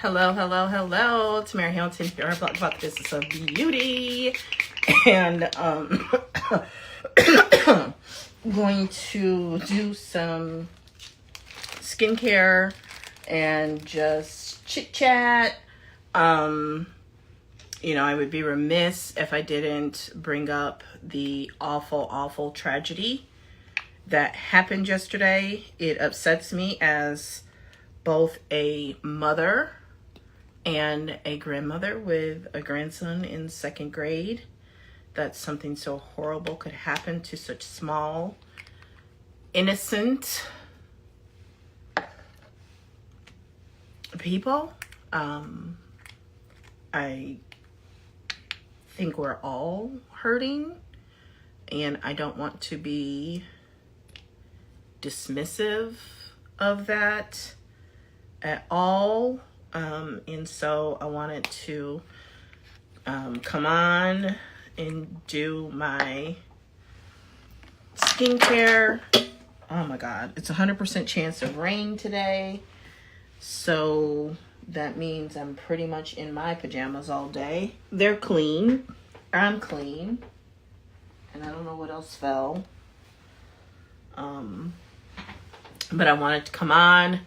Hello, hello, hello. It's Mary Hamilton here. I blog about the business of beauty. And going to do some skincare and just chit chat. I would be remiss if I didn't bring up the awful tragedy that happened yesterday. It upsets me as both a mother and a grandmother with a grandson in second grade, that something so horrible could happen to such small, innocent people. I think we're all hurting, and I don't want to be dismissive of that at all. And so I wanted to come on and do my skincare. Oh my God, it's 100% chance of rain today. So that means I'm pretty much in my pajamas all day. They're clean. I'm clean. And I don't know what else fell. But I wanted to come on,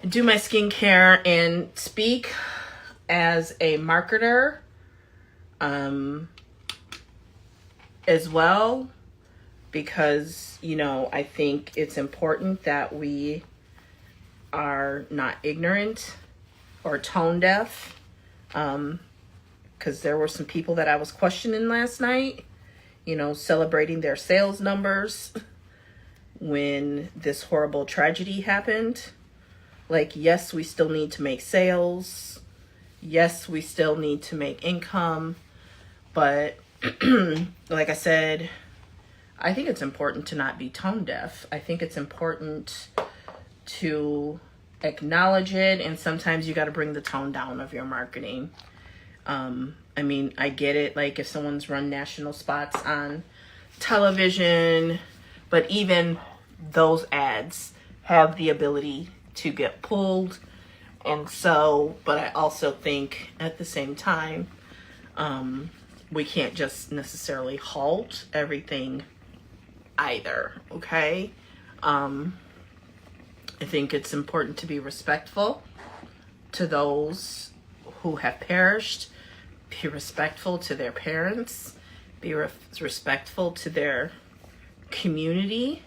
do my skincare, and speak as a marketer as well, because I think it's important that we are not ignorant or tone deaf, because there were some people that I was questioning last night, celebrating their sales numbers when this horrible tragedy happened. Like, yes, we still need to make sales. Yes, we still need to make income. But like I said, I think it's important to not be tone deaf. I think it's important to acknowledge it. And sometimes you got to bring the tone down of your marketing. I get it. Like, if someone's run national spots on television, but even those ads have the ability to get pulled. And so, but I also think at the same time, we can't just necessarily halt everything either. Okay. I think it's important to be respectful to those who have perished, be respectful to their parents, be respectful to their community.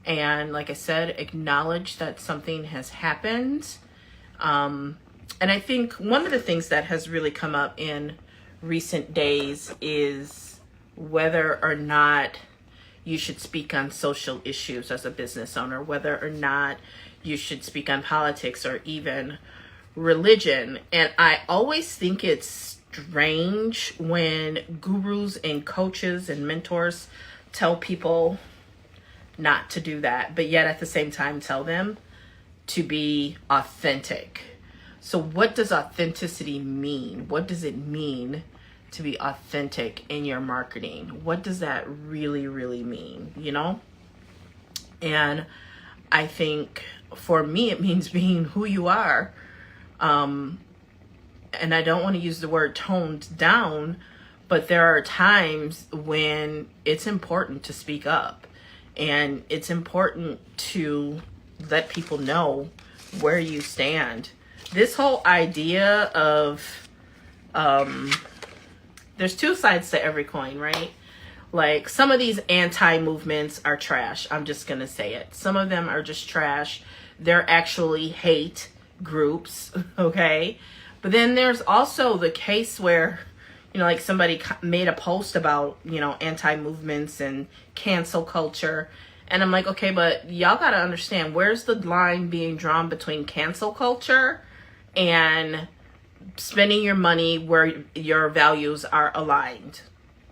And like I said, acknowledge that something has happened. And I think one of the things that has really come up in recent days is whether or not you should speak on social issues as a business owner, whether or not you should speak on politics or even religion. And I always think it's strange when gurus and coaches and mentors tell people not to do that, but yet at the same time tell them to be authentic. So what does authenticity mean? What does it mean to be authentic in your marketing? What does that really mean, And I think for me, it means being who you are. And I don't want to use the word toned down, but there are times when it's important to speak up. And it's important to let people know where you stand. This whole idea of, there's two sides to every coin, right? Like, some of these anti-movements are trash. I'm just going to say it. Some of them are just trash. They're actually hate groups, okay? But then there's also the case where, like somebody made a post about, anti-movements and cancel culture. And I'm like, okay, but y'all got to understand, where's the line being drawn between cancel culture and spending your money where your values are aligned?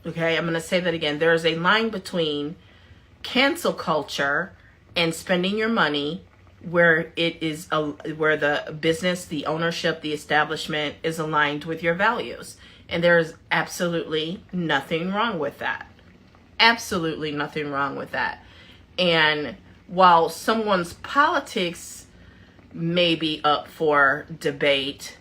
Okay, I'm going to say that again. There is a line between cancel culture and spending your money where it is where the business, the ownership, the establishment is aligned with your values. And there's absolutely nothing wrong with that. Absolutely nothing wrong with that. And while someone's politics may be up for debate.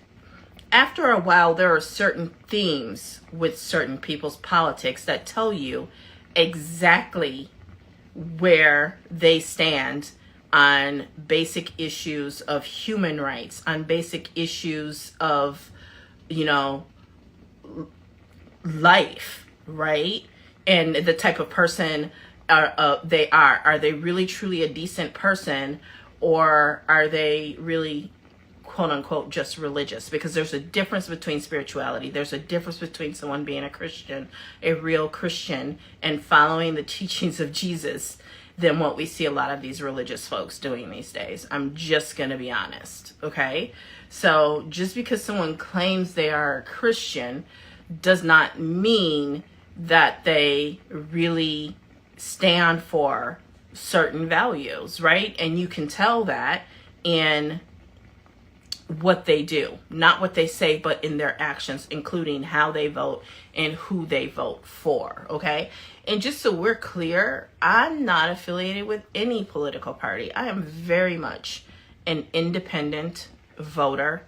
After a while, there are certain themes with certain people's politics that tell you exactly where they stand on basic issues of human rights, on basic issues of, life, right? And the type of person they are. Are they really truly a decent person, or are they really, quote unquote, just religious? Because there's a difference between spirituality. There's a difference between someone being a Christian, a real Christian, and following the teachings of Jesus than what we see a lot of these religious folks doing these days. I'm just going to be honest, okay? So just because someone claims they are a Christian does not mean that they really stand for certain values, right? And you can tell that in what they do, not what they say, but in their actions, including how they vote and who they vote for, okay? And just so we're clear, I'm not affiliated with any political party. I am very much an independent voter,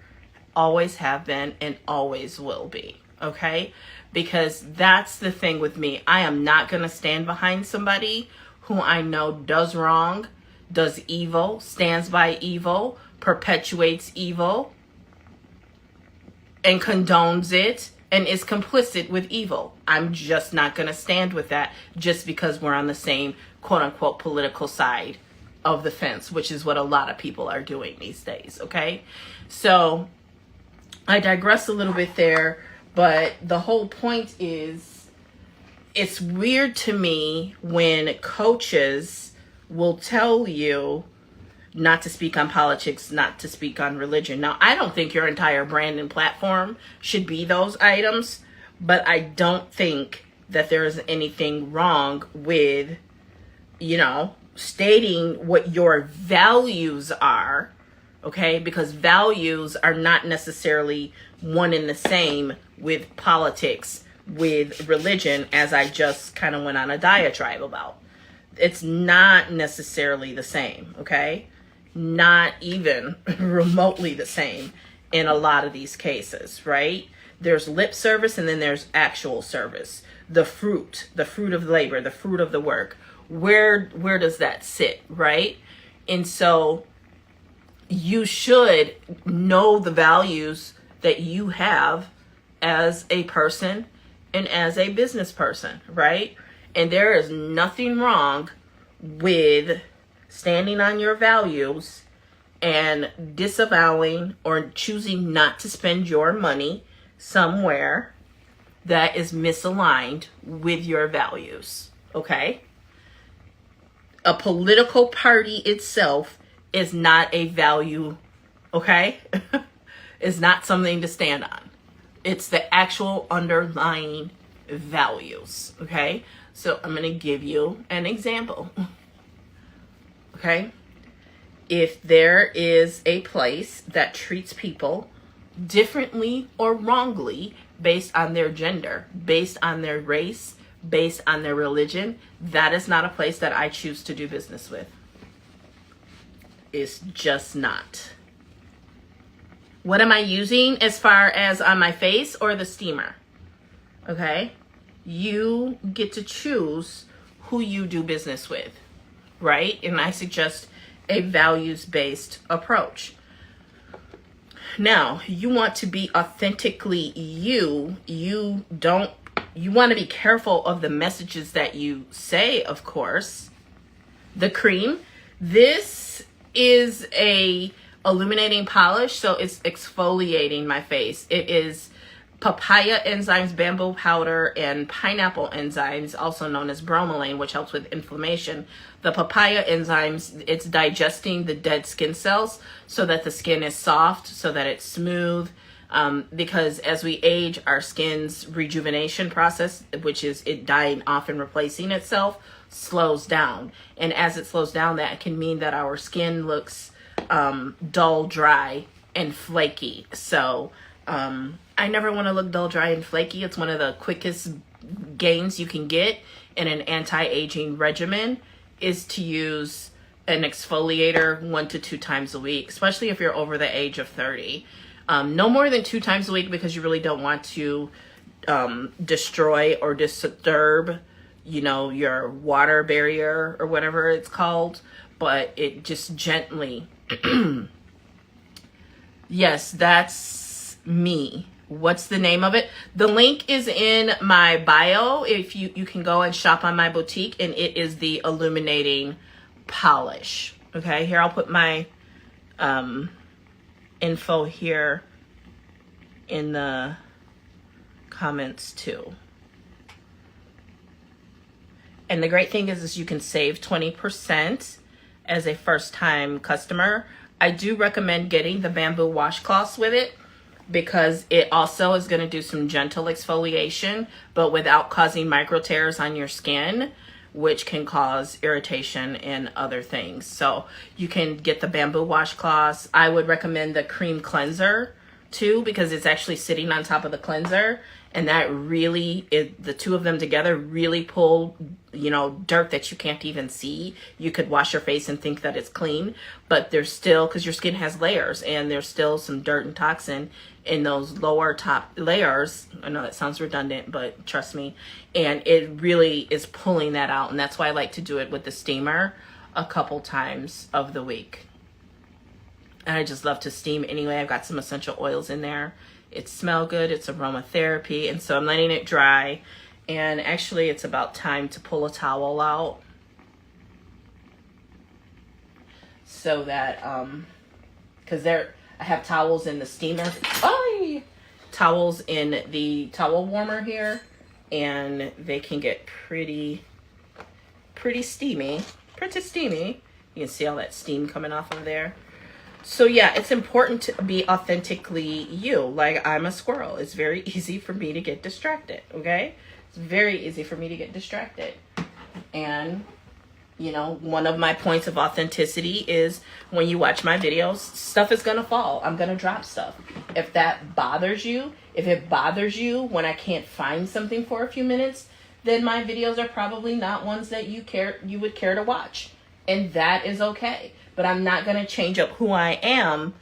always have been and always will be, okay? Because that's the thing with me. I am not going to stand behind somebody who I know does wrong, does evil, stands by evil, perpetuates evil, and condones it, and is complicit with evil. I'm just not going to stand with that just because we're on the same, quote unquote, political side of the fence, which is what a lot of people are doing these days, okay? So I digress a little bit there, but the whole point is, it's weird to me when coaches will tell you not to speak on politics, not to speak on religion. Now, I don't think your entire brand and platform should be those items, but I don't think that there is anything wrong with, stating what your values are, okay? Because values are not necessarily one and the same with politics, with religion, as I just kind of went on a diatribe about. It's not necessarily the same, okay? Not even remotely the same in a lot of these cases, right? There's lip service and then there's actual service. The fruit of labor, the fruit of the work. Where does that sit, right? And so you should know the values that you have as a person and as a business person, right? And there is nothing wrong with standing on your values and disavowing or choosing not to spend your money somewhere that is misaligned with your values, okay? A political party itself is not a value, okay? It's not something to stand on. It's the actual underlying values, okay? So I'm going to give you an example, okay? If there is a place that treats people differently or wrongly based on their gender, based on their race, based on their religion, that is not a place that I choose to do business with. It's just not. What am I using as far as on my face or the steamer? Okay? You get to choose who you do business with, right? And I suggest a values-based approach. Now, you want to be authentically you. You want to be careful of the messages that you say, of course. The cream, this is a illuminating polish, so it's exfoliating my face. It is papaya enzymes, bamboo powder, and pineapple enzymes, also known as bromelain, which helps with inflammation. The papaya enzymes, it's digesting the dead skin cells so that the skin is soft, so that it's smooth. Because as we age, our skin's rejuvenation process, which is it dying off and replacing itself, slows down. And as it slows down, that can mean that our skin looks dull, dry, and flaky. So I never want to look dull, dry, and flaky. It's one of the quickest gains you can get in an anti-aging regimen is to use an exfoliator 1 to 2 times a week, especially if you're over the age of 30. No more than 2 times a week, because you really don't want to destroy or disturb, you know, your water barrier or whatever it's called. But it just gently. Yes, that's me. What's the name of it? The link is in my bio. If you can go and shop on my boutique, and it is the illuminating polish. Okay, here I'll put my info here in the comments too. And the great thing is you can save 20% as a first-time customer. I do recommend getting the bamboo washcloths with it, because it also is going to do some gentle exfoliation, but without causing micro tears on your skin, which can cause irritation and other things. So you can get the bamboo washcloths. I would recommend the cream cleanser too, because it's actually sitting on top of the cleanser, and that really, the two of them together really pull, you know, dirt that you can't even see. You could wash your face and think that it's clean, but there's still, because your skin has layers, and there's still some dirt and toxin in those lower top layers. I know that sounds redundant, but trust me. And it really is pulling that out, and that's why I like to do it with the steamer a couple times of the week. And I just love to steam anyway. I've got some essential oils in there. It smells good. It's aromatherapy. And so I'm letting it dry. And actually, it's about time to pull a towel out, so that, because I have towels in the steamer. Oh, towels in the towel warmer here. And they can get pretty steamy. Pretty steamy. You can see all that steam coming off of there. So yeah, it's important to be authentically you. Like, I'm a squirrel. It's very easy for me to get distracted, okay? It's very easy for me to get distracted. And, you know, one of my points of authenticity is when you watch my videos, stuff is going to fall. I'm going to drop stuff. If that bothers you, if it bothers you when I can't find something for a few minutes, then my videos are probably not ones that you would care to watch. And that is okay. But I'm not going to change up who I am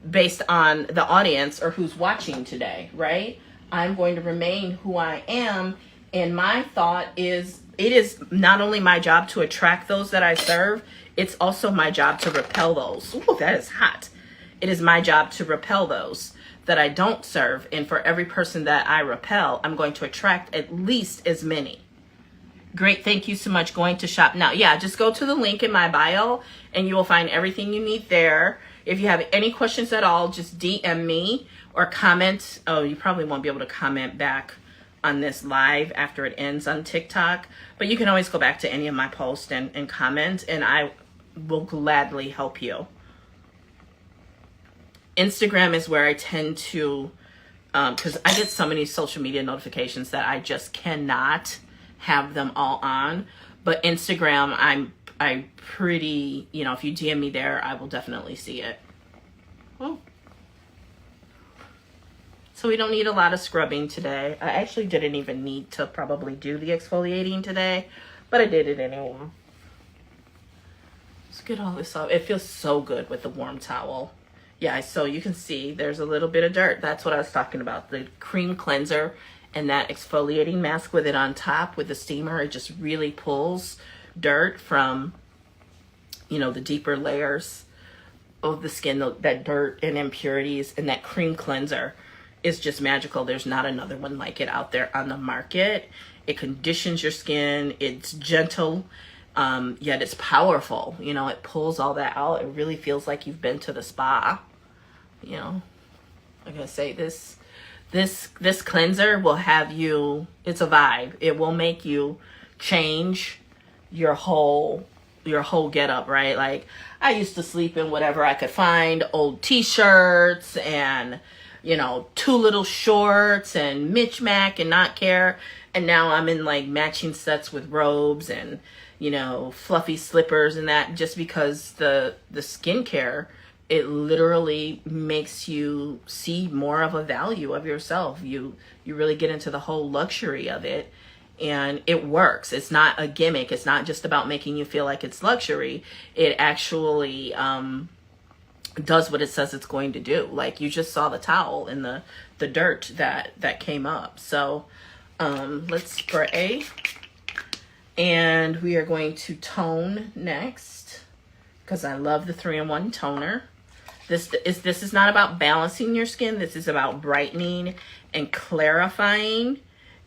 based on the audience or who's watching today, right? I'm going to remain who I am. And my thought is, it is not only my job to attract those that I serve, it's also my job to repel those. Ooh, that is hot. It is my job to repel those that I don't serve. And for every person that I repel, I'm going to attract at least as many. Great, thank you so much. Going to shop now. Yeah, just go to the link in my bio and you will find everything you need there. If you have any questions at all, just DM me or comment. Oh, you probably won't be able to comment back on this live after it ends on TikTok, but you can always go back to any of my posts and comment, and I will gladly help you. Instagram is where I tend to, because I get so many social media notifications that I just cannot have them all on. But Instagram, I'm pretty, you know, if you DM me there, I will definitely see it. Oh. So we don't need a lot of scrubbing today. I actually didn't even need to probably do the exfoliating today, but I did it anyway. Let's get all this off. It feels so good with the warm towel. Yeah, so you can see there's a little bit of dirt. That's what I was talking about. The cream cleanser and that exfoliating mask with it on top with the steamer, it just really pulls dirt from, you know, the deeper layers of the skin, that dirt and impurities. And that cream cleanser is just magical. There's not another one like it out there on the market. It conditions your skin. It's gentle, yet it's powerful. You know, it pulls all that out. It really feels like you've been to the spa. You know, like I say, this cleanser will have you, it's a vibe. It will make you change your whole get up, right? Like, I used to sleep in whatever I could find, old t-shirts and, you know, too little shorts and mismatch and not care. And now I'm in like matching sets with robes and, you know, fluffy slippers and that, just because the skincare, it literally makes you see more of a value of yourself. You really get into the whole luxury of it. and it works. It's not a gimmick. It's not just about making you feel like it's luxury. It actually does what it says it's going to do. Like, you just saw the towel in the dirt that came up. So let's spray, and we are going to tone next, because I love the 3-in-1 toner. This is not about balancing your skin. This is about brightening and clarifying,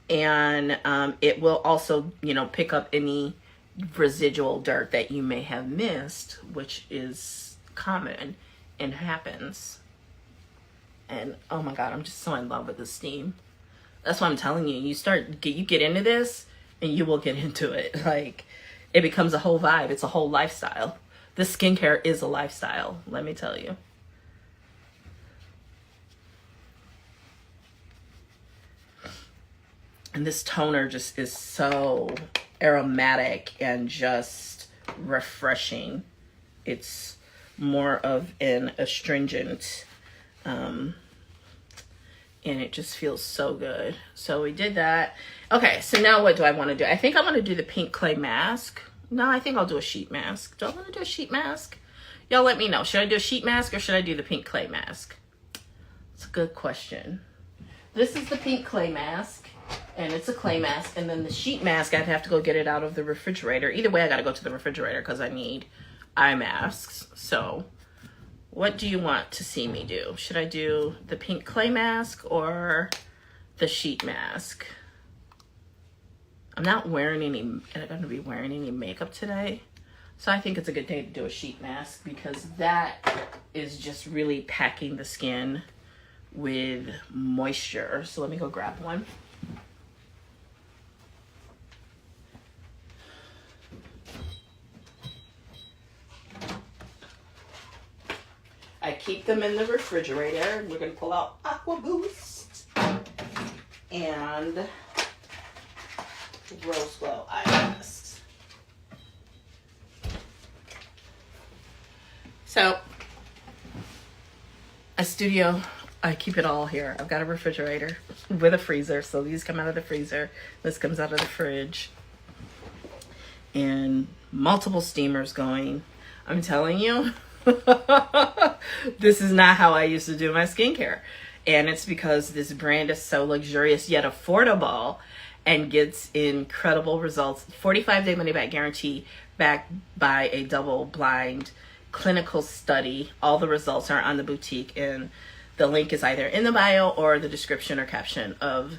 and it will also, you know, pick up any residual dirt that you may have missed, which is common and happens. And oh my God, I'm just so in love with the steam. That's what I'm telling you. You get into this, and you will get into it. Like, it becomes a whole vibe. It's a whole lifestyle. This skincare is a lifestyle, let me tell you. And this toner just is so aromatic and just refreshing. It's more of an astringent, and it just feels so good. So we did that. Okay, so now what do I want to do? I think I want to do the pink clay mask. No, I think I'll do a sheet mask. Do I want to do a sheet mask? Y'all let me know. Should I do a sheet mask or should I do the pink clay mask? It's a good question. This is the pink clay mask, and it's a clay mask. And then the sheet mask, I'd have to go get it out of the refrigerator. Either way, I got to go to the refrigerator because I need eye masks. So what do you want to see me do? Should I do the pink clay mask or the sheet mask? I'm not wearing I'm going to be wearing any makeup today. So I think it's a good day to do a sheet mask, because that is just really packing the skin with moisture. So let me go grab one. I keep them in the refrigerator. We're going to pull out Aqua Boost and Rose Glow eye masks. So a studio, I keep it all here. I've got a refrigerator with a freezer. So these come out of the freezer. This comes out of the fridge. And multiple steamers going. I'm telling you, this is not how I used to do my skincare. And it's because this brand is so luxurious yet affordable and gets incredible results. 45-day money-back guarantee, backed by a double-blind clinical study. All the results are on the boutique, and the link is either in the bio or the description or caption of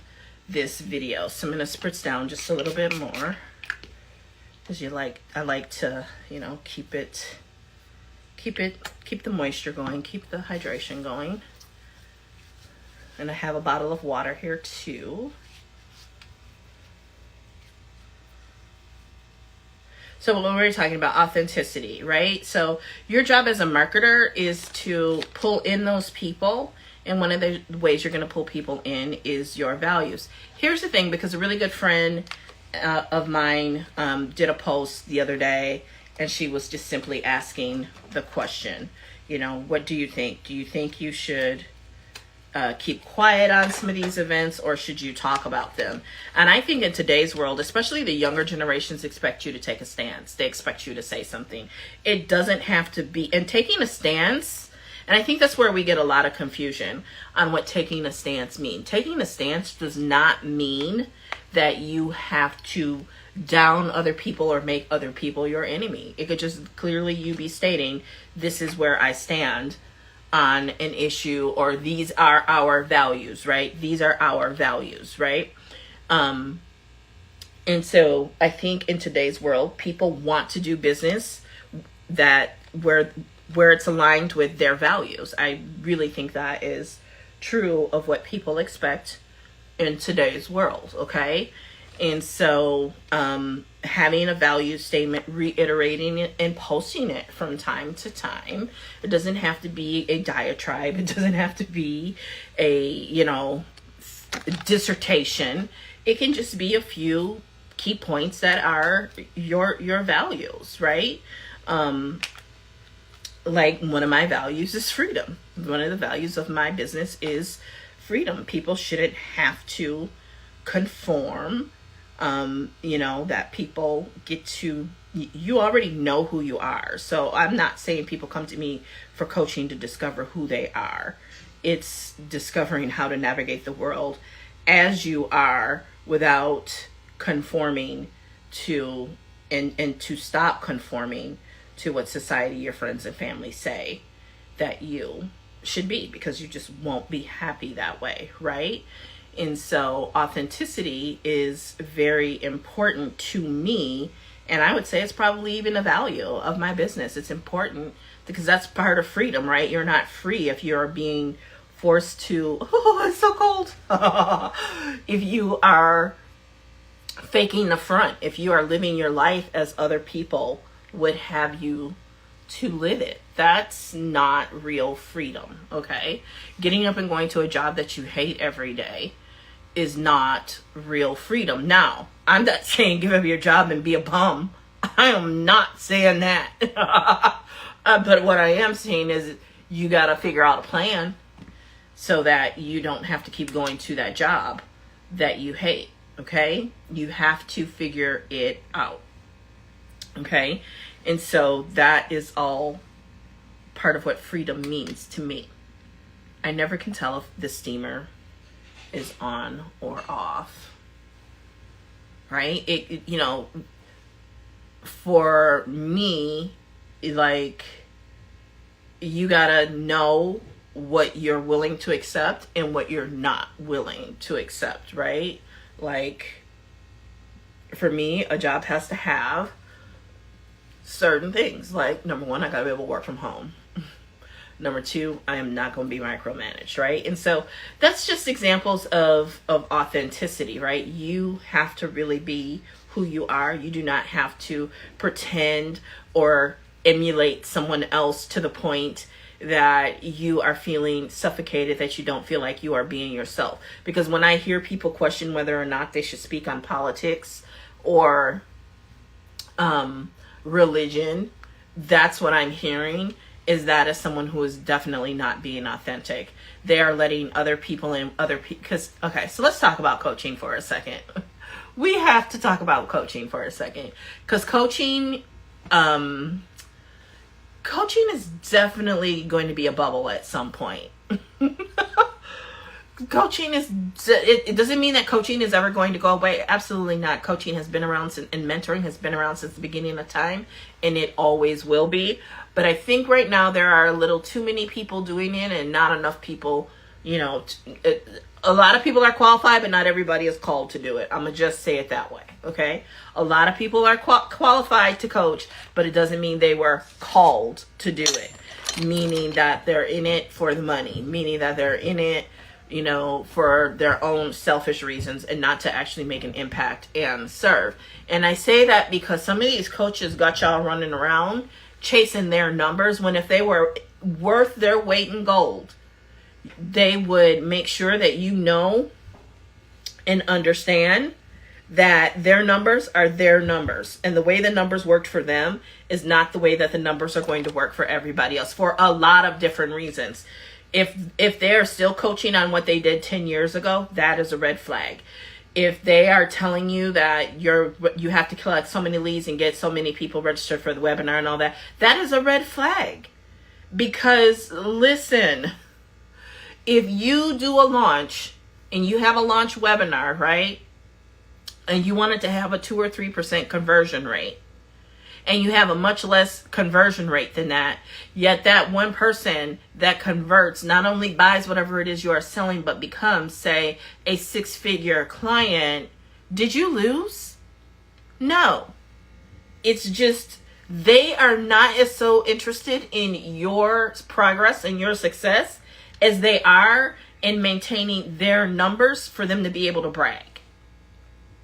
this video. So I'm gonna spritz down just a little bit more, because I like to, you know, keep the moisture going, keep the hydration going. And I have a bottle of water here too. So when we were talking about authenticity, right? So your job as a marketer is to pull in those people. And one of the ways you're going to pull people in is your values. Here's the thing, because a really good friend of mine did a post the other day, and she was just simply asking the question, you know, what do you think? Do you think you should keep quiet on some of these events, or should you talk about them? And I think in today's world, especially the younger generations, expect you to take a stance. They expect you to say something. It doesn't have to be, and taking a stance, and I think that's where we get a lot of confusion on what taking a stance means. Taking a stance does not mean that you have to down other people or make other people your enemy. It could just clearly you be stating, this is where I stand on an issue, or these are our values, right? These are our values, right? And so I think in today's world, people want to do business that where it's aligned with their values. I really think that is true of what people expect in today's world, okay? And so having a value statement, reiterating it, and posting it from time to time. It doesn't have to be a diatribe. It doesn't have to be a, you know, dissertation. It can just be a few key points that are your values, right? Like, one of my values is freedom. One of the values of my business is freedom. People shouldn't have to conform that people get to, you already know who you are. So I'm not saying people come to me for coaching to discover who they are. It's discovering how to navigate the world as you are without conforming to, and to stop conforming to what society, your friends and family say that you should be, because you just won't be happy that way, right? And so authenticity is very important to me. And I would say it's probably even a value of my business. It's important because that's part of freedom, right? You're not free if you're being forced to, oh, it's so cold. If you are faking the front, if you are living your life as other people would have you to live it. That's not real freedom, okay? Getting up and going to a job that you hate every day is not real freedom. Now, I'm not saying give up your job and be a bum. I am not saying that. But what I am saying is you got to figure out a plan so that you don't have to keep going to that job that you hate, okay? You have to figure it out, okay? And so that is all part of what freedom means to me. I never can tell if the steamer is on or off, right? For me, like, you gotta know what you're willing to accept and what you're not willing to accept, right? Like, for me, a job has to have certain things. Like, number one, I gotta be able to work from home. Number two, I am not going to be micromanaged, right? And so that's just examples of authenticity, right? You have to really be who you are. You do not have to pretend or emulate someone else to the point that you are feeling suffocated, that you don't feel like you are being yourself. Because when I hear people question whether or not they should speak on politics or religion, that's what I'm hearing, is that as someone who is definitely not being authentic. They are letting other people in, because, okay, so let's talk about coaching for a second. We have to talk about coaching for a second, because coaching is definitely going to be a bubble at some point. Coaching is, it doesn't mean that coaching is ever going to go away. Absolutely not. Coaching has been around, and mentoring has been around since the beginning of time, and it always will be. But I think right now there are a little too many people doing it and not enough people, a lot of people are qualified, but not everybody is called to do it. I'm going to just say it that way, okay? A lot of people are qualified to coach, but it doesn't mean they were called to do it, meaning that they're in it for the money, meaning that they're in it, for their own selfish reasons and not to actually make an impact and serve. And I say that because some of these coaches got y'all running around chasing their numbers, when if they were worth their weight in gold, they would make sure that you know and understand that their numbers are their numbers, and the way the numbers worked for them is not the way that the numbers are going to work for everybody else, for a lot of different reasons. If they are still coaching on what they did 10 years ago, that is a red flag. If they are telling you that you have to collect so many leads and get so many people registered for the webinar and all that, that is a red flag. Because listen, if you do a launch and you have a launch webinar, right? And you want it to have a 2 or 3% conversion rate, and you have a much less conversion rate than that, yet that one person that converts not only buys whatever it is you are selling, but becomes, say, a 6-figure client, did you lose? No. It's just they are not as so interested in your progress and your success as they are in maintaining their numbers for them to be able to brag,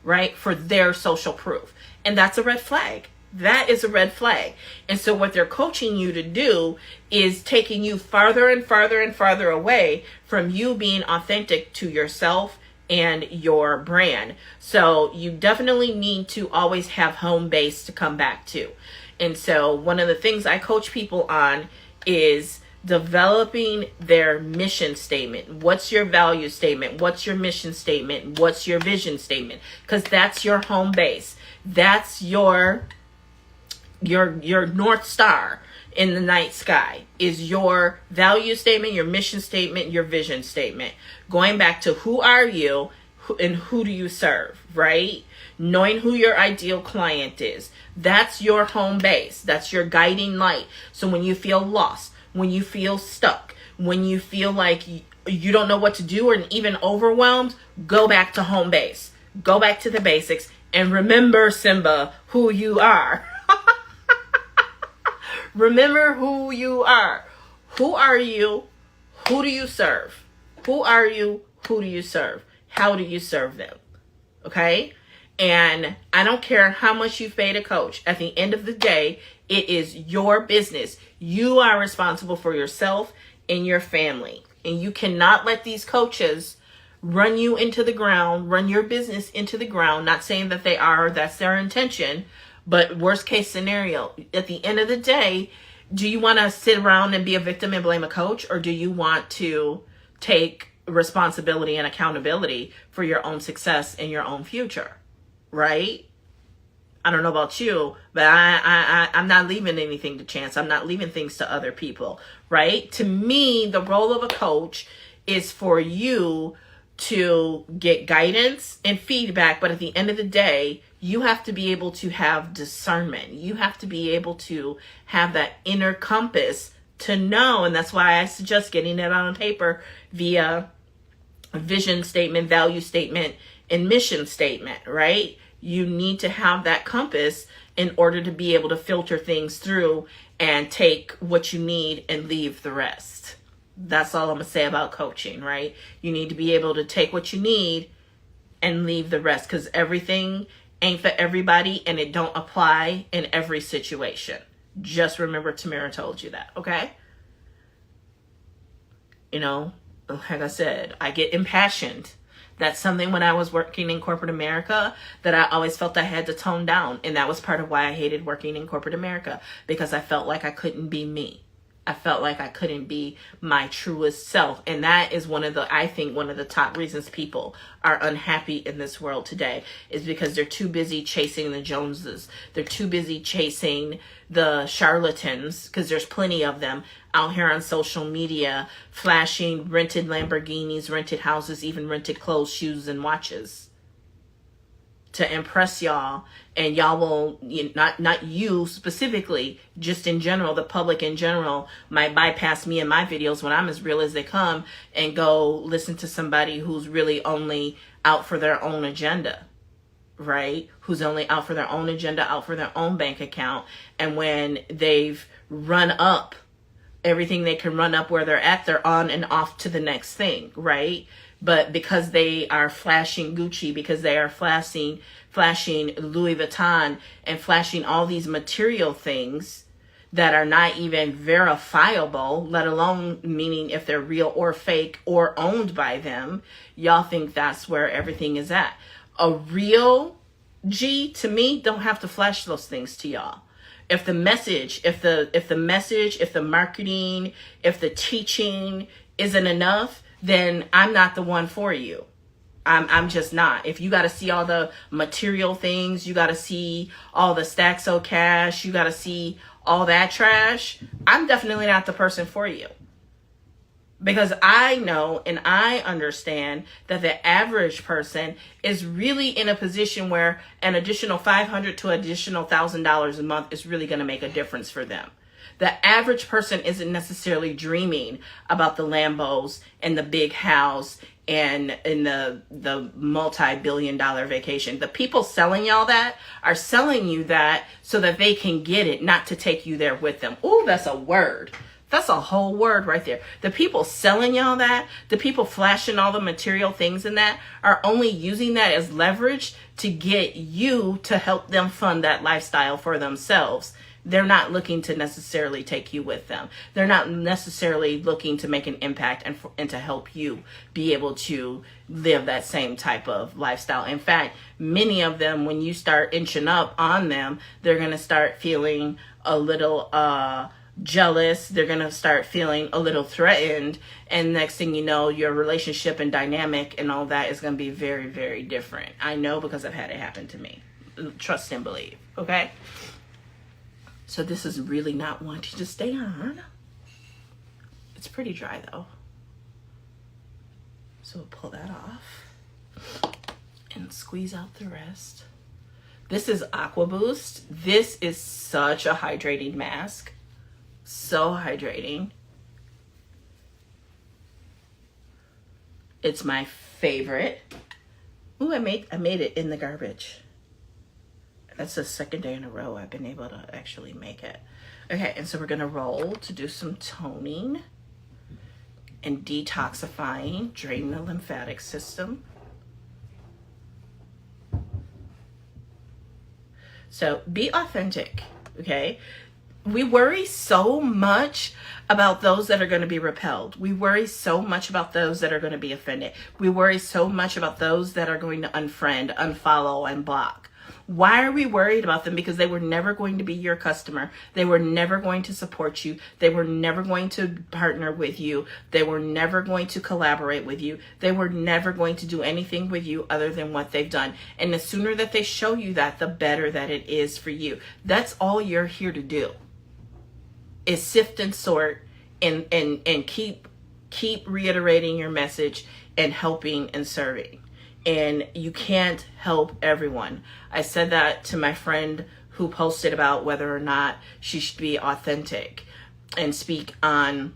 right? For their social proof. And that's a red flag. That is a red flag. And so what they're coaching you to do is taking you farther and farther and farther away from you being authentic to yourself and your brand. So you definitely need to always have home base to come back to. And so one of the things I coach people on is developing their mission statement. What's your value statement? What's your mission statement? What's your vision statement? Because that's your home base. That's your North Star in the night sky, is your value statement, your mission statement, your vision statement. Going back to who are you and who do you serve, right? Knowing who your ideal client is. That's your home base. That's your guiding light. So when you feel lost, when you feel stuck, when you feel like you don't know what to do or even overwhelmed, go back to home base. Go back to the basics and remember, Simba, who you are. Remember who you are. Who are you? Who do you serve? Who are you? Who do you serve? How do you serve them? Okay? And I don't care how much you've paid a coach. At the end of the day, it is your business. You are responsible for yourself and your family. And you cannot let these coaches run you into the ground, run your business into the ground. Not saying that they are, that's their intention. But worst case scenario, at the end of the day, do you want to sit around and be a victim and blame a coach? Or do you want to take responsibility and accountability for your own success and your own future? Right? I don't know about you, but I'm not leaving anything to chance. I'm not leaving things to other people, right? To me, the role of a coach is for you to get guidance and feedback, but at the end of the day, you have to be able to have discernment. You have to be able to have that inner compass to know, and that's why I suggest getting it on paper via vision statement, value statement, and mission statement, right? You need to have that compass in order to be able to filter things through and take what you need and leave the rest. That's all I'm going to say about coaching, right? You need to be able to take what you need and leave the rest, because everything ain't for everybody and it don't apply in every situation. Just remember Tamara told you that, okay? You know, like I said, I get impassioned. That's something when I was working in corporate America that I always felt I had to tone down. And that was part of why I hated working in corporate America, because I felt like I couldn't be me. I felt like I couldn't be my truest self. And that is I think one of the top reasons people are unhappy in this world today, is because they're too busy chasing the Joneses. They're too busy chasing the charlatans, because there's plenty of them out here on social media, flashing rented Lamborghinis, rented houses, even rented clothes, shoes, and watches to impress y'all. And y'all will, not you specifically, just in general, the public in general might bypass me and my videos when I'm as real as they come and go listen to somebody who's really only out for their own agenda, right? Who's only out for their own agenda, out for their own bank account. And when they've run up everything they can run up where they're at, they're on and off to the next thing, right? But because they are flashing Gucci, because they are flashing Louis Vuitton and flashing all these material things that are not even verifiable, let alone meaning if they're real or fake or owned by them, y'all think that's where everything is at. A real G, to me, don't have to flash those things to y'all. If the message, if the marketing, if the teaching isn't enough, then I'm not the one for you. I'm just not. If you got to see all the material things, you got to see all the stacks of cash, you got to see all that trash, I'm definitely not the person for you. Because I know and I understand that the average person is really in a position where an additional $500 to additional $1,000 a month is really going to make a difference for them. The average person isn't necessarily dreaming about the Lambos and the big house and the multi-billion-dollar vacation. The people selling y'all that are selling you that so that they can get it, not to take you there with them. Ooh, that's a word. That's a whole word right there. The people selling y'all that, the people flashing all the material things in that, are only using that as leverage to get you to help them fund that lifestyle for themselves. They're not looking to necessarily take you with them. They're not necessarily looking to make an impact and to help you be able to live that same type of lifestyle. In fact, many of them, when you start inching up on them, they're going to start feeling a little jealous. They're going to start feeling a little threatened. And next thing you know, your relationship and dynamic and all that is going to be very, very different. I know because I've had it happen to me. Trust and believe. Okay? So this is really not wanting to stay on. It's pretty dry though. So we'll pull that off and squeeze out the rest. This is Aqua Boost. This is such a hydrating mask. So hydrating. It's my favorite. Ooh, I made it in the garbage. That's the second day in a row I've been able to actually make it. Okay, and so we're gonna roll to do some toning and detoxifying, drain the lymphatic system. So be authentic, okay? We worry so much about those that are going to be repelled. We worry so much about those that are going to be offended. We worry so much about those that are going to unfriend, unfollow, and block. Why are we worried about them? Because they were never going to be your customer. They were never going to support you. They were never going to partner with you. They were never going to collaborate with you. They were never going to do anything with you other than what they've done. And the sooner that they show you that, the better that it is for you. That's all you're here to do, is sift and sort and keep reiterating your message and helping and serving. And you can't help everyone. I said that to my friend who posted about whether or not she should be authentic and speak on,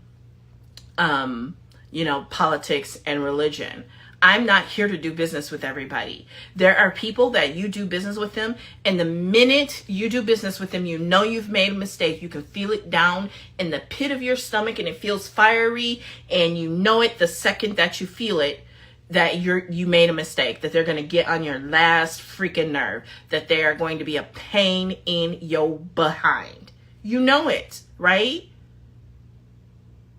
politics and religion. I'm not here to do business with everybody. There are people that you do business with them, and the minute you do business with them, you know you've made a mistake. You can feel it down in the pit of your stomach, and it feels fiery, and you know it the second that you feel it, that you made a mistake, that they're going to get on your last freaking nerve, that they are going to be a pain in your behind. You know it, right?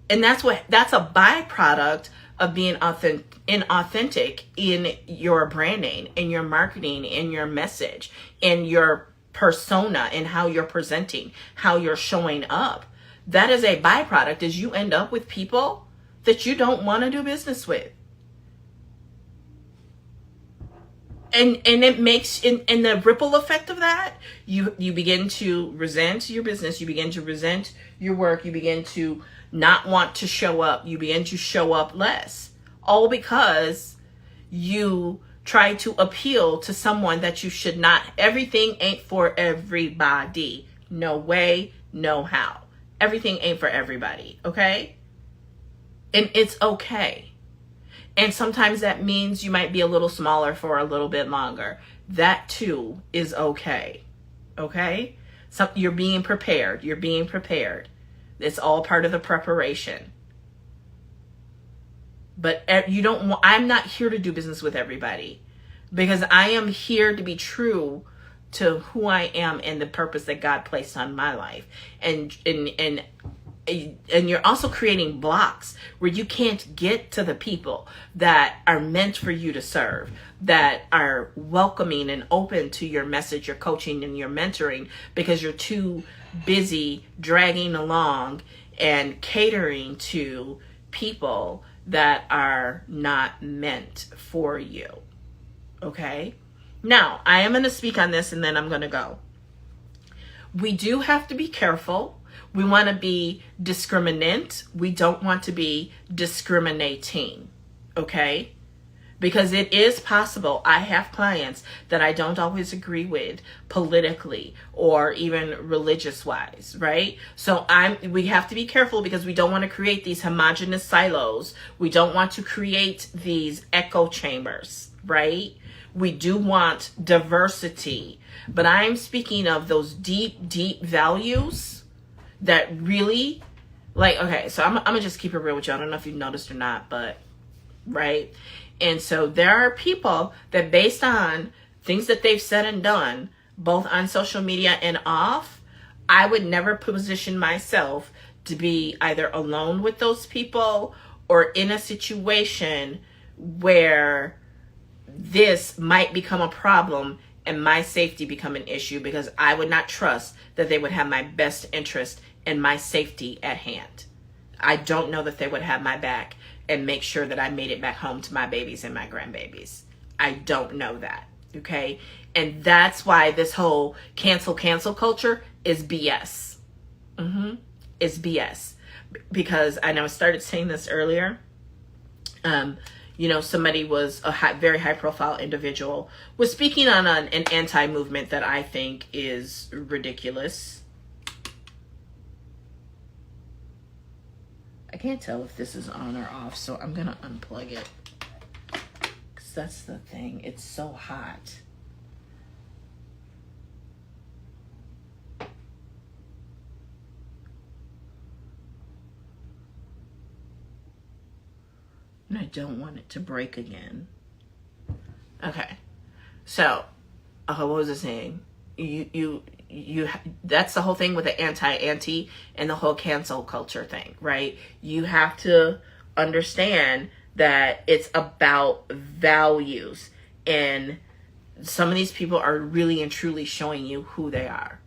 And that's a byproduct of being inauthentic in your branding, in your marketing, in your message, in your persona, in how you're presenting, how you're showing up. That is a byproduct, is you end up with people that you don't want to do business with. And it makes, in the ripple effect of that, you begin to resent your business, you begin to resent your work, you begin to not want to show up, you begin to show up less. All because you try to appeal to someone that you should not. Everything ain't for everybody. No way, no how. Everything ain't for everybody, okay? And it's okay. And sometimes that means you might be a little smaller for a little bit longer. That too is okay. Okay? So you're being prepared. You're being prepared. It's all part of the preparation. But I'm not here to do business with everybody, because I am here to be true to who I am and the purpose that God placed on my life. And you're also creating blocks where you can't get to the people that are meant for you to serve, that are welcoming and open to your message, your coaching, and your mentoring, because you're too busy dragging along and catering to people that are not meant for you. Okay? Now, I am going to speak on this and then I'm going to go. We do have to be careful. We want to be discriminant. We don't want to be discriminating. Okay? Because it is possible. I have clients that I don't always agree with politically or even religious wise, right? So we have to be careful, because we don't want to create these homogenous silos. We don't want to create these echo chambers, right? We do want diversity, but I'm speaking of those deep, deep values that really, like, okay, so I'm gonna just keep it real with you. I don't know if you've noticed or not, but, right? And so there are people that, based on things that they've said and done, both on social media and off, I would never position myself to be either alone with those people or in a situation where this might become a problem and my safety become an issue, because I would not trust that they would have my best interest and my safety at hand. I don't know that they would have my back and make sure that I made it back home to my babies and my grandbabies. I don't know that. Okay. And that's why this whole cancel culture is BS. It's BS. Because I know I started saying this earlier. Somebody was a very high profile individual was speaking on an anti-movement that I think is ridiculous. I can't tell if this is on or off, so I'm going to unplug it. Because that's the thing. It's so hot. And I don't want it to break again. Okay. So, what was I saying? You that's the whole thing with the anti and the whole cancel culture thing, right? You have to understand that it's about values, and some of these people are really and truly showing you who they are.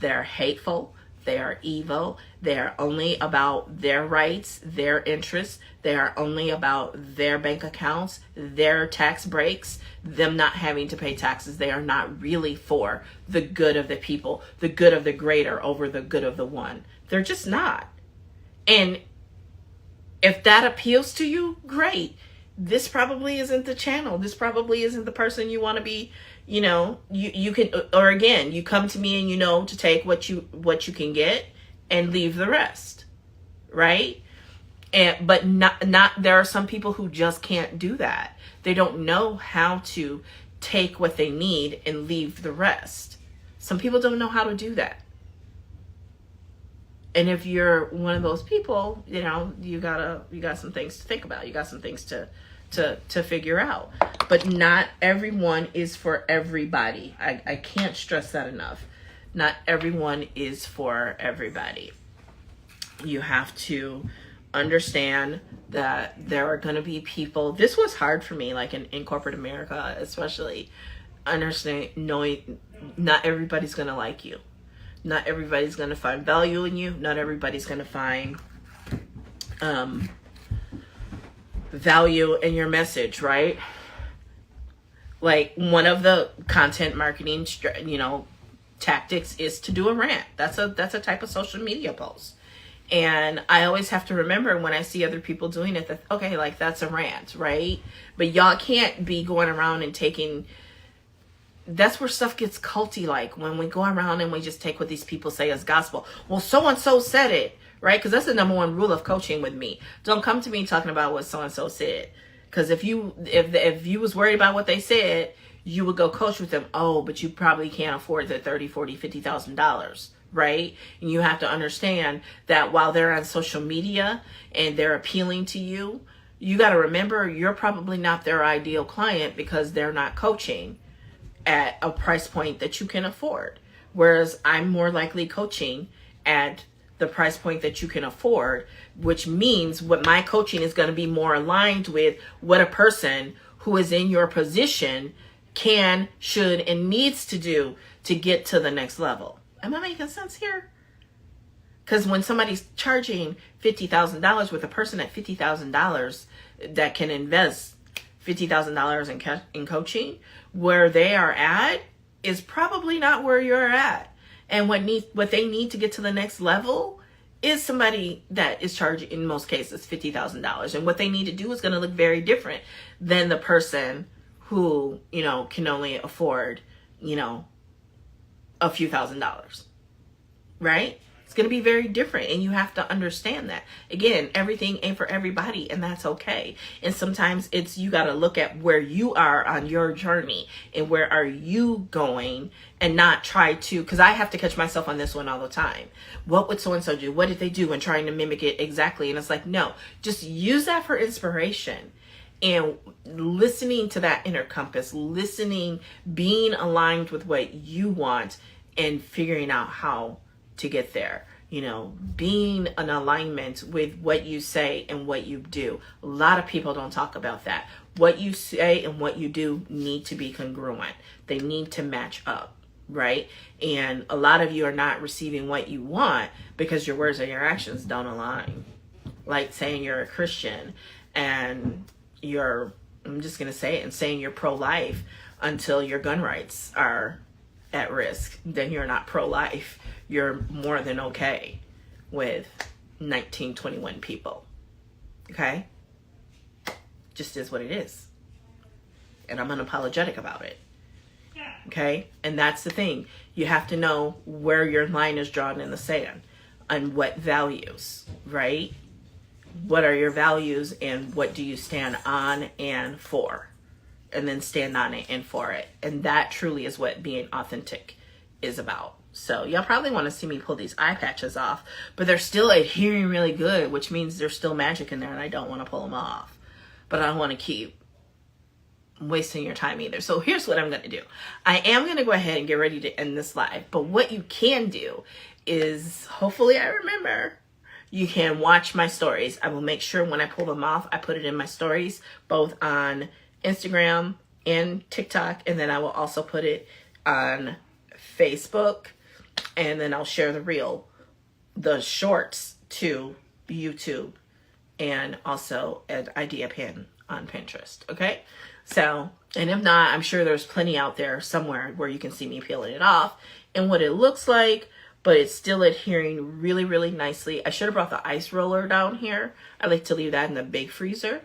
They're hateful. They are evil. They are only about their rights, their interests. They are only about their bank accounts, their tax breaks, them not having to pay taxes. They are not really for the good of the people, the good of the greater over the good of the one. They're just not. And if that appeals to you, great. This probably isn't the channel. This probably isn't the person you want to be. You can, or again, you come to me and to take what you can get and leave the rest, right? But not there are some people who just can't do that. They don't know how to take what they need and leave the rest. Some people don't know how to do that. And if you're one of those people, you got some things to think about. You got some things to figure out. But not everyone is for everybody. I can't stress that enough. Not everyone is for everybody. You have to understand that there are going to be people. This was hard for me, like in corporate America, especially knowing not everybody's going to like you. Not everybody's going to find value in you. Not everybody's going to find value in your message, right? Like one of the content marketing, tactics is to do a rant. That's a type of social media post. And I always have to remember when I see other people doing it that, okay, like that's a rant, right? But y'all can't be going around and that's where stuff gets culty, like when we go around and we just take what these people say as gospel. Well, so-and-so said it, right? Because that's the number one rule of coaching with me. Don't come to me talking about what so-and-so said. Because if you was worried about what they said, you would go coach with them. Oh, but you probably can't afford the $30,000, $40,000, $50,000, right? And you have to understand that while they're on social media and they're appealing to you, you got to remember you're probably not their ideal client because they're not coaching at a price point that you can afford. Whereas I'm more likely coaching at the price point that you can afford, which means what my coaching is going to be more aligned with what a person who is in your position can, should, and needs to do to get to the next level. Am I making sense here? Because when somebody's charging $50,000 with a person at $50,000 that can invest $50,000 in coaching, where they are at is probably not where you're at. And what they need to get to the next level is somebody that is charging, in most cases, $50,000. And what they need to do is going to look very different than the person who, can only afford, a few $1,000s, right? It's going to be very different, and you have to understand that. Again, everything ain't for everybody, and that's okay. And sometimes you got to look at where you are on your journey and where are you going, and not try to, because I have to catch myself on this one all the time. What would so-and-so do? What did they do? And trying to mimic it exactly. And it's like, no, just use that for inspiration. And listening to that inner compass, being aligned with what you want and figuring out how to get there, being in alignment with what you say and what you do. A lot of people don't talk about that. What you say and what you do need to be congruent. They need to match up. right? And a lot of you are not receiving what you want because your words and your actions don't align. Like saying you're a Christian and I'm just going to say it, and saying you're pro-life until your gun rights are at risk, then you're not pro-life. You're more than okay with 1921 people. Okay? Just is what it is. And I'm unapologetic about it. Okay? And that's the thing. You have to know where your line is drawn in the sand and what values, right? What are your values and what do you stand on and for? And then stand on it and for it. And that truly is what being authentic is about. So y'all probably want to see me pull these eye patches off, but they're still adhering really good, which means there's still magic in there and I don't want to pull them off. But I don't want to keep wasting your time either. So here's what I'm going to do. I am going to go ahead and get ready to end this live. But what you can do is, hopefully I remember, you can watch my stories. I will make sure when I pull them off, I put it in my stories, both on Instagram and TikTok. And then I will also put it on Facebook. And then I'll share the shorts to YouTube and also an idea pin on Pinterest. Okay. So, and if not, I'm sure there's plenty out there somewhere where you can see me peeling it off and what it looks like, but it's still adhering really, really nicely. I should have brought the ice roller down here. I like to leave that in the big freezer,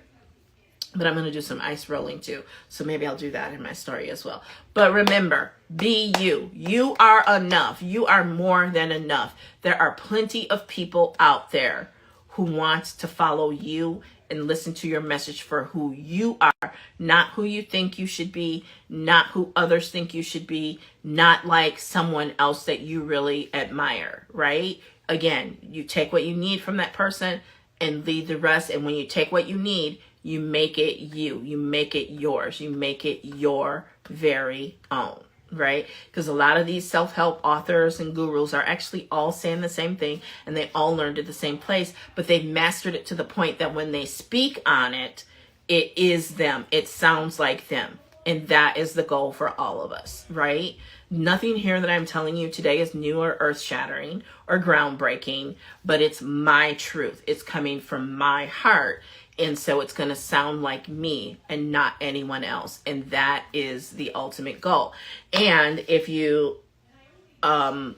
but I'm going to do some ice rolling too. So maybe I'll do that in my story as well. But remember, be you. You are enough. You are more than enough. There are plenty of people out there who want to follow you and listen to your message for who you are, not who you think you should be, not who others think you should be, not like someone else that you really admire, right? Again, you take what you need from that person and leave the rest. And when you take what you need, you make it you. You make it yours. You make it your very own. Right? Because a lot of these self-help authors and gurus are actually all saying the same thing and they all learned at the same place, but they've mastered it to the point that when they speak on it, it is them. It sounds like them. And that is the goal for all of us, right? Nothing here that I'm telling you today is new or earth-shattering or groundbreaking, but it's my truth. It's coming from my heart. And so it's going to sound like me and not anyone else. And that is the ultimate goal. And if you, I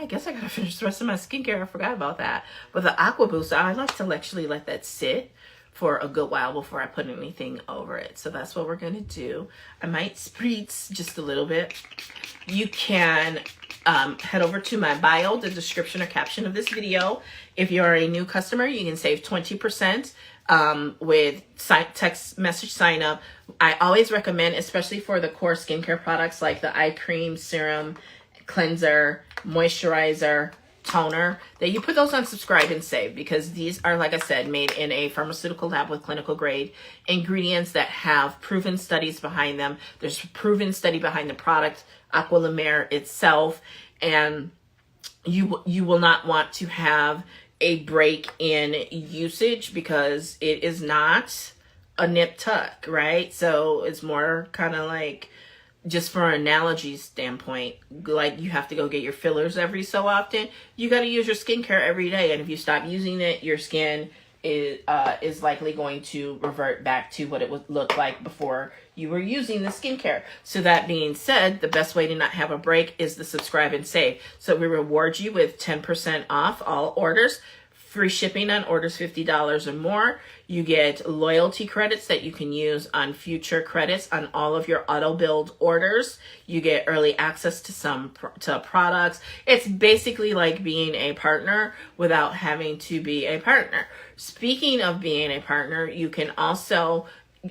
guess I got to finish the rest of my skincare. I forgot about that. But the Aqua Boost, I like to actually let that sit for a good while before I put anything over it. So that's what we're going to do. I might spritz just a little bit. You can head over to my bio, the description or caption of this video. If you're a new customer, you can save 20%. With text message sign up. I always recommend, especially for the core skincare products like the eye cream, serum, cleanser, moisturizer, toner, that you put those on subscribe and save, because these are, like I said, made in a pharmaceutical lab with clinical grade ingredients that have proven studies behind them. There's a proven study behind the product, Aqua La Mer itself, and you will not want to have a break in usage because it is not a nip tuck, right? So it's more kind of like, just for an analogy standpoint, like you have to go get your fillers every so often. You got to use your skincare every day. And if you stop using it, your skin is likely going to revert back to what it would look like before you were using the skincare. So that being said, the best way to not have a break is the subscribe and save. So we reward you with 10% off all orders, free shipping on orders $50 or more. You get loyalty credits that you can use on future credits on all of your auto build orders. You get early access to products. It's basically like being a partner without having to be a partner. Speaking of being a partner, you can also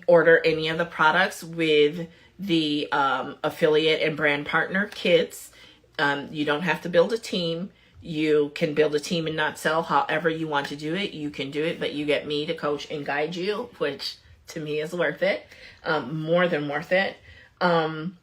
order any of the products with the affiliate and brand partner kits. You don't have to build a team. You can build a team and not sell. However you want to do it, you can do it, but you get me to coach and guide you, which to me is worth it, more than worth it. And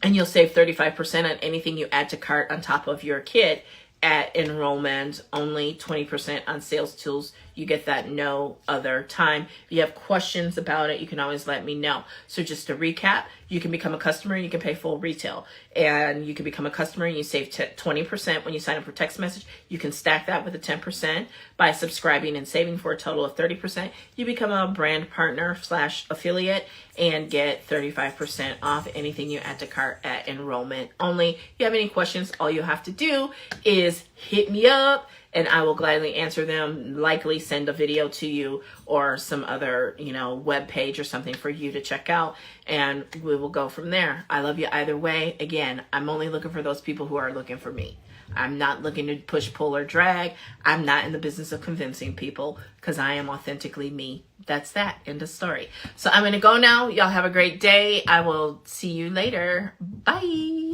you'll save 35% on anything you add to cart on top of your kit. at enrollment, only 20% on sales tools. You get that no other time. If you have questions about it, you can always let me know. So just to recap, you can become a customer and you can pay full retail. And you can become a customer and you save 20% when you sign up for text message. You can stack that with a 10% by subscribing and saving for a total of 30%. You become a brand partner / affiliate and get 35% off anything you add to cart at enrollment only. If you have any questions, all you have to do is hit me up and I will gladly answer them, likely send a video to you or some other, web page or something for you to check out, and we will go from there. I love you either way. Again, I'm only looking for those people who are looking for me. I'm not looking to push, pull, or drag. I'm not in the business of convincing people because I am authentically me. That's that. End of story. So I'm going to go now. Y'all have a great day. I will see you later. Bye.